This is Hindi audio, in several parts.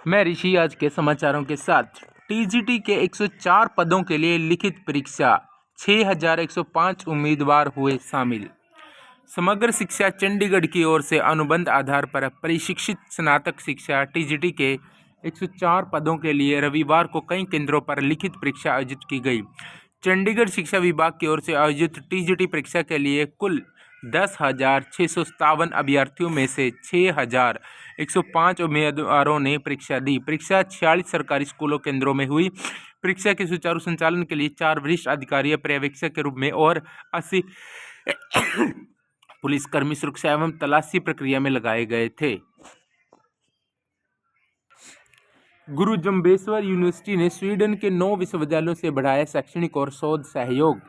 मैं ऋषि आज के समाचारों के साथ। टीजीटी के 104 पदों के लिए लिखित परीक्षा, 6105 उम्मीदवार हुए शामिल। समग्र शिक्षा चंडीगढ़ की ओर से अनुबंध आधार पर प्रशिक्षित स्नातक शिक्षा टीजीटी के 104 पदों के लिए रविवार को कई केंद्रों पर लिखित परीक्षा आयोजित की गई। चंडीगढ़ शिक्षा विभाग की ओर से आयोजित टीजीटी परीक्षा के लिए कुल 10,657 अभ्यर्थियों में से 6,105 उम्मीदवारों ने परीक्षा दी। परीक्षा 46 सरकारी स्कूलों केंद्रों में हुई। परीक्षा के सुचारू संचालन के लिए 4 वरिष्ठ अधिकारी पर्यवेक्षक के रूप में और 80 पुलिसकर्मी सुरक्षा एवं तलाशी प्रक्रिया में लगाए गए थे। गुरु जम्बेश्वर यूनिवर्सिटी ने स्वीडन के 9 विश्वविद्यालयों से बढ़ाया शैक्षणिक और शोध सहयोग।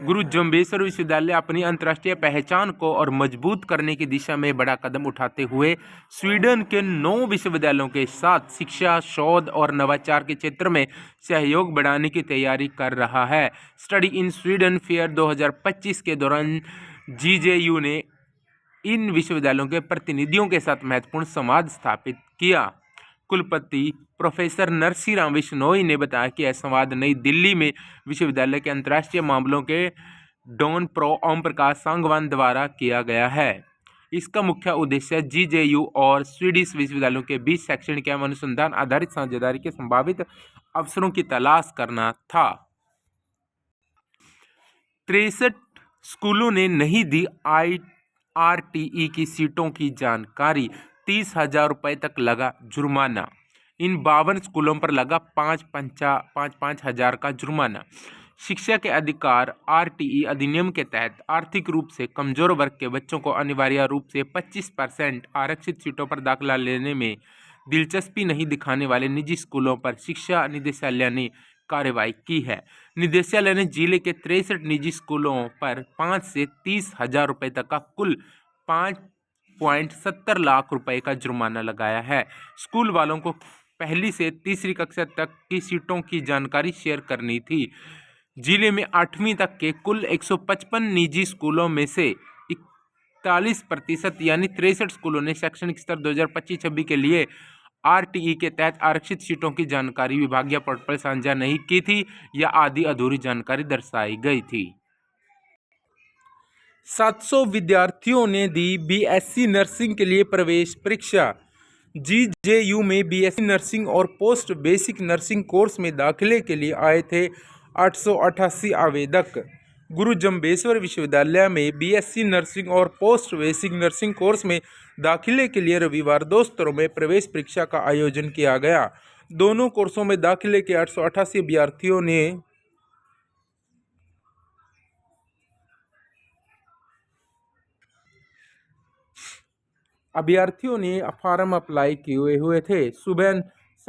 गुरु जम्बेश्वर विश्वविद्यालय अपनी अंतर्राष्ट्रीय पहचान को और मजबूत करने की दिशा में बड़ा कदम उठाते हुए स्वीडन के 9 विश्वविद्यालयों के साथ शिक्षा, शोध और नवाचार के क्षेत्र में सहयोग बढ़ाने की तैयारी कर रहा है। स्टडी इन स्वीडन फेयर 2025 के दौरान जीजेयू ने इन विश्वविद्यालयों के प्रतिनिधियों के साथ महत्वपूर्ण संवाद स्थापित किया। कुलपति प्रोफेसर नरसिंह बिश्नोई ने बताया कि यह संवाद नई दिल्ली में विश्वविद्यालय के अंतर्राष्ट्रीय मामलों के डॉन प्रो ओम प्रकाश सांगवान द्वारा किया गया है। इसका मुख्य उद्देश्य जीजेयू और स्वीडिश विश्वविद्यालयों के बीच शैक्षणिक एवं अनुसंधान आधारित साझेदारी के संभावित अवसरों की तलाश करना था। 63 स्कूलों ने नहीं दी आरटीई की सीटों की जानकारी, 30,000 रुपये तक लगा जुर्माना। इन 52 स्कूलों पर लगा 5,500 हजार का जुर्माना। शिक्षा के अधिकार आरटीई अधिनियम के तहत आर्थिक रूप से कमजोर वर्ग के बच्चों को अनिवार्य रूप से 25% आरक्षित सीटों पर दाखिला लेने में दिलचस्पी नहीं दिखाने वाले निजी स्कूलों पर शिक्षा निदेशालय ने कार्रवाई की है। निदेशालय ने जिले के 63 निजी स्कूलों पर 5 से 30,000 रुपये तक का कुल 5.70 लाख रुपए का जुर्माना लगाया है। स्कूल वालों को पहली से तीसरी कक्षा तक की सीटों की जानकारी शेयर करनी थी। जिले में 8वीं तक के कुल 155 निजी स्कूलों में से 41% यानी 63 स्कूलों ने शैक्षणिक स्तर 2025-26 के लिए आरटीई के तहत आरक्षित सीटों की जानकारी विभागीय पोर्टल पर साझा नहीं की थी या आधी अधूरी जानकारी दर्शाई गई थी। 700 विद्यार्थियों ने दी बीएससी नर्सिंग के लिए प्रवेश परीक्षा। जीजेयू में बीएससी नर्सिंग और पोस्ट बेसिक नर्सिंग कोर्स में दाखिले के लिए आए थे 888 आवेदक। गुरु जम्बेश्वर विश्वविद्यालय में बीएससी नर्सिंग और पोस्ट बेसिक नर्सिंग कोर्स में दाखिले के लिए रविवार 2 स्तरों में प्रवेश परीक्षा का आयोजन किया गया। दोनों कोर्सों में दाखिले के 888 अभ्यर्थियों ने फॉर्म अप्लाई किए हुए थे। सुबह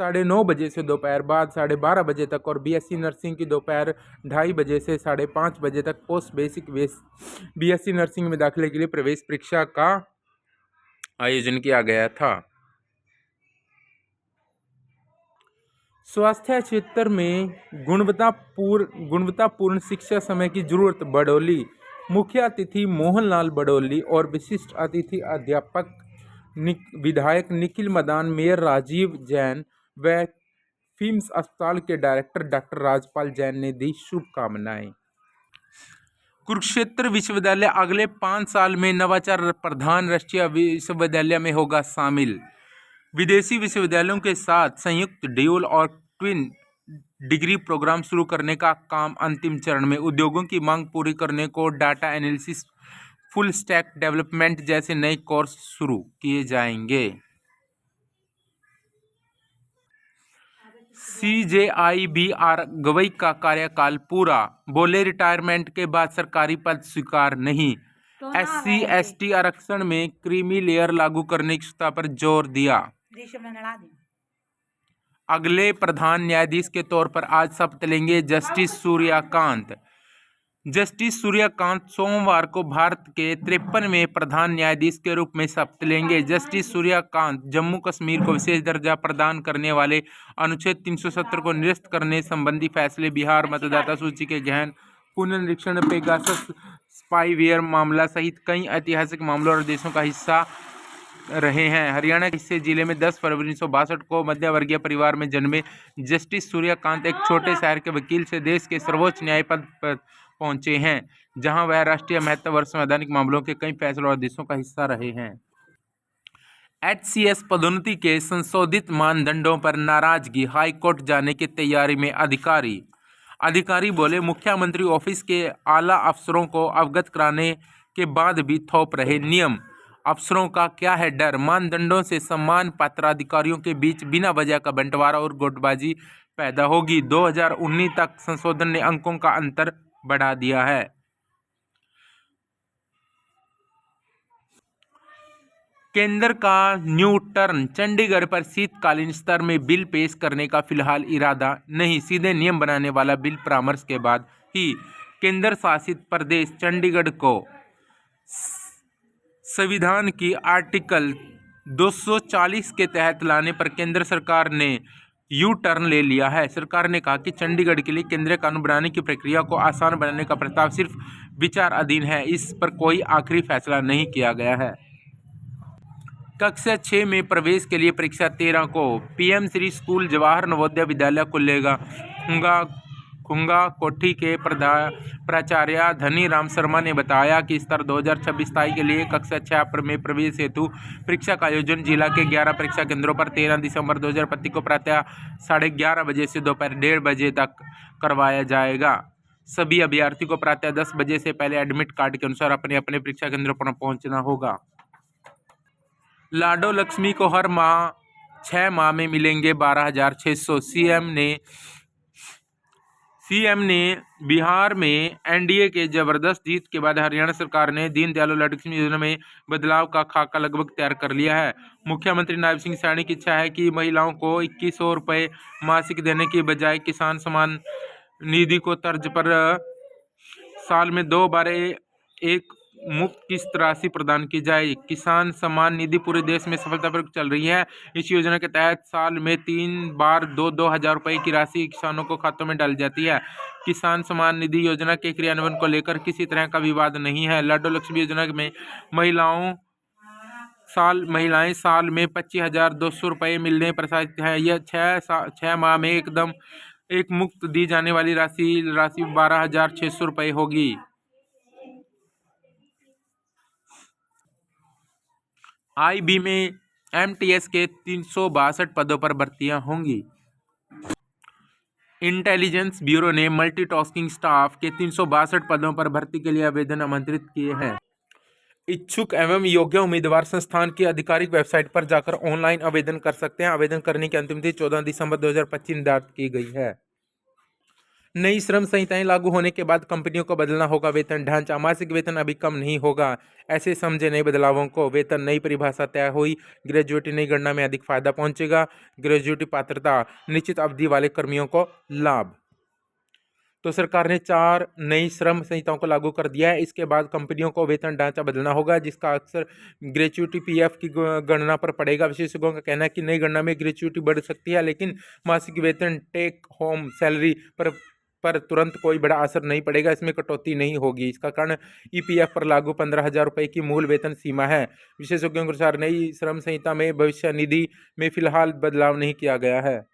9:30 बजे से दोपहर बाद 12:30 बजे तक और बीएससी नर्सिंग की दोपहर 2:30 बजे से 5:30 बजे तक पोस्ट बेसिक बीएससी नर्सिंग में दाखिले के लिए प्रवेश परीक्षा का आयोजन किया गया था। स्वास्थ्य क्षेत्र में गुणवत्तापूर्ण शिक्षा समय की जरूरत बड़ौली। मुख्य अतिथि मोहनलाल बड़ौली और विशिष्ट अतिथि अध्यापक विधायक निखिल मदान, मेयर राजीव जैन व फिम्स अस्पताल के डायरेक्टर डॉक्टर राजपाल जैन ने दी शुभकामनाएं। कुरुक्षेत्र विश्वविद्यालय अगले 5 साल में नवाचार प्रधान राष्ट्रीय विश्वविद्यालय में होगा शामिल। विदेशी विश्वविद्यालयों के साथ संयुक्त ड्यूल और ट्विन डिग्री प्रोग्राम शुरू करने का काम अंतिम चरण में। उद्योगों की मांग पूरी करने को data analysis, full stack development जैसे नए कोर्स शुरू किए जाएंगे। CJIBR गवई का कार्यकाल पूरा, बोले रिटायरमेंट के बाद सरकारी पद स्वीकार नहीं। SC/ST आरक्षण में क्रीमी लेयर लागू करने की क्षमता पर जोर दिया। अगले प्रधान न्यायाधीश के तौर पर आज शपथ लेंगे जस्टिस सूर्यकांत। जस्टिस सूर्यकांत सोमवार को भारत के 53वें प्रधान न्यायाधीश के रूप में शपथ लेंगे। जस्टिस सूर्यकांत जम्मू कश्मीर को विशेष दर्जा प्रदान करने वाले अनुच्छेद 370 को निरस्त करने संबंधी फैसले, बिहार मतदाता सूची के गहन पुनरीक्षण, पेगासस स्पाईवेयर मामला सहित कई ऐतिहासिक मामलों और आदेशों का हिस्सा रहे हैं। हरियाणा के हिस्से जिले में 10 फरवरी 1962 को मध्यवर्गीय परिवार में जन्मे जस्टिस सूर्यकांत एक छोटे शहर के वकील से देश के सर्वोच्च न्याय पद पर पहुंचे हैं, जहां वह राष्ट्रीय महत्व और संवैधानिक मामलों के कई फैसलों और आदेशों का हिस्सा रहे हैं। HCS पदोन्नति के संशोधित मानदंडों पर नाराजगी, हाईकोर्ट जाने की तैयारी में अधिकारी बोले, मुख्यमंत्री ऑफिस के आला अफसरों को अवगत कराने के बाद भी थोप रहे नियम। अफसरों का क्या है डर? मानदंडों से सम्मान पात्र अधिकारियों के बीच बिना वजह का बंटवारा और गुटबाजी पैदा होगी। 2019 तक संशोधन ने अंकों का अंतर बढ़ा दिया है। केंद्र का न्यू टर्न, चंडीगढ़ पर शीतकालीन स्तर में बिल पेश करने का फिलहाल इरादा नहीं, सीधे नियम बनाने वाला बिल परामर्श के बाद ही केंद्र शासित प्रदेश चंडीगढ़ को संविधान की आर्टिकल 240 के तहत लाने पर केंद्र सरकार ने यू टर्न ले लिया है। सरकार ने कहा कि चंडीगढ़ के लिए केंद्रीय कानून बनाने की प्रक्रिया को आसान बनाने का प्रस्ताव सिर्फ विचाराधीन है, इस पर कोई आखिरी फैसला नहीं किया गया है। कक्षा 6 में प्रवेश के लिए परीक्षा 13 को। PM श्री स्कूल जवाहर नवोदय विद्यालय खुलेगा। खुंगा कोठी के प्राचार्य धनी राम शर्मा ने बताया कि स्तर 2026-27 के लिए कक्षा 6 में प्रवेश हेतु परीक्षा का आयोजन जिला के 11 परीक्षा केंद्रों पर 13 दिसंबर 2025 को प्रातः 11:30 बजे से दोपहर 1:30 बजे तक करवाया जाएगा। सभी अभ्यर्थी को प्रातः 10 बजे से पहले एडमिट कार्ड के अनुसार अपने अपने परीक्षा केंद्रों पर पहुंचना होगा। लाडो लक्ष्मी को हर माह 6 माह में मिलेंगे 12,600। सीएम ने बिहार में NDA के जबरदस्त जीत के बाद हरियाणा सरकार ने दीनदयाल लक्ष्मी योजना में बदलाव का खाका लगभग तैयार कर लिया है। मुख्यमंत्री नायब सिंह सैनी की इच्छा है कि महिलाओं को 2100 रुपये मासिक देने की बजाय किसान सम्मान निधि को तर्ज पर साल में 2 बार एक मुफ्त किस्त राशि प्रदान की जाए। किसान सम्मान निधि पूरे देश में सफलतापूर्वक चल रही है। इस योजना के तहत साल में 3 बार 2,000 रुपये की राशि किसानों को खातों में डाली जाती है। किसान सम्मान निधि योजना के क्रियान्वयन को लेकर किसी तरह का विवाद नहीं है। लाडो लक्ष्मी योजना में महिलाएं साल में 25,200 रुपये मिलने प्रसारित है। यह 6 माह में एक मुफ्त दी जाने वाली राशि 12,600 रुपये होगी। IB में MTS के 362 पदों पर भर्तियां होंगी। इंटेलिजेंस ब्यूरो ने मल्टीटास्किंग स्टाफ के 362 पदों पर भर्ती के लिए आवेदन आमंत्रित किए हैं। इच्छुक एवं योग्य उम्मीदवार संस्थान की आधिकारिक वेबसाइट पर जाकर ऑनलाइन आवेदन कर सकते हैं। आवेदन करने की अंतिम तिथि 14 दिसंबर 2025 निर्धारित की गई है। नई श्रम संहिताएं लागू होने के बाद कंपनियों को बदलना होगा वेतन ढांचा। मासिक वेतन अभी कम नहीं होगा, ऐसे समझे नए बदलावों को। वेतन नई परिभाषा तय हुई। ग्रेजुएटी नई गणना में अधिक फायदा पहुंचेगा। ग्रेजुएटी पात्रता, निश्चित अवधि वाले कर्मियों को लाभ। तो सरकार ने 4 नई श्रम संहिताओं को लागू कर दिया है। इसके बाद कंपनियों को वेतन ढांचा बदलना होगा, जिसका अक्सर ग्रेच्युटी PF की गणना पर पड़ेगा। विशेषज्ञों का कहना है कि नई गणना में ग्रेच्युटी बढ़ सकती है, लेकिन मासिक वेतन टेक होम सैलरी पर तुरंत कोई बड़ा असर नहीं पड़ेगा। इसमें कटौती नहीं होगी। इसका कारण EPF पर लागू 15,000 रुपये की मूल वेतन सीमा है। विशेषज्ञों के अनुसार नई श्रम संहिता में भविष्य निधि में फिलहाल बदलाव नहीं किया गया है।